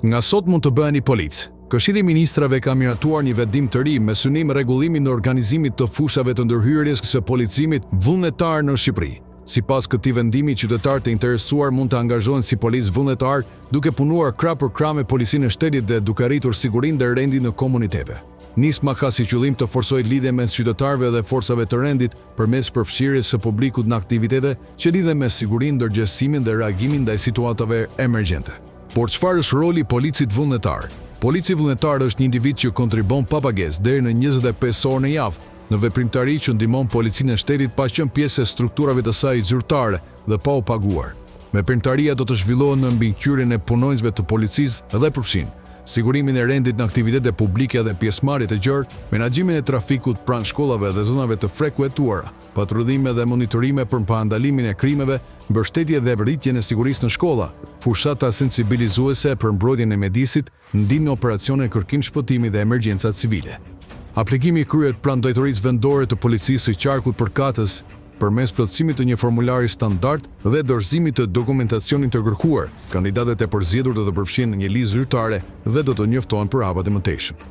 Nga sot mund të bëheni polic. Këshilli i Ministrave ka miratuar një vendim të ri me synim rregullimin e organizimit të fushave të ndërhyrjes së policimit vullnetar në Shqipëri. Sipas këtij vendimi, qytetarët e interesuar mund të angazhohen si policë vullnetar, duke punuar krah për krah me policinë e shtetit dhe duke arritur sigurinë dhe rendin në komunitete. Nisma ka si qëllim të forcojë lidhjen mes qytetarëve dhe forcave të rendit përmes përfshirjes së publikut në aktivitete që lidhen me sigurinë, ndërgjegjësimin dhe reagimin ndaj situatave emergjente. Por çfarë është roli i policit vullnetar? Polici vullnetar është një individ që kontribon pa pagesë deri në 25 orë në javë në veprimtari që ndihmon policinë e shtetit pa qenë pjesë e strukturave të saj zyrtare dhe pa u paguar. Veprimtaria do të zhvillohet në mbikëqyrjen e punonjësve të policisë dhe përfshin sigurimin e rendit në aktivitete publike dhe pjesëmarrje të gjerë, menaxhimin e trafikut pranë shkollave dhe zonave të frekuentuara, patrullime dhe monitorime për parandalimin e krimeve, mbështetje dhe rritjen e sigurisë në shkolla, fushata sensibilizuese për mbrojtjen e mjedisit, ndihmë në operacione kërkim shpëtimi dhe emergjenca civile. Aplikimi kryhet pranë drejtorisë vendore të policisë së qarkut përkatës përmes plotësimit të një formulari standard dhe dorëzimit të dokumentacionit të kërkuar. Kandidatët e përzgjedhur do të përfshihen në një listë zyrtare dhe do të njoftohen për hapat e mëtejshëm.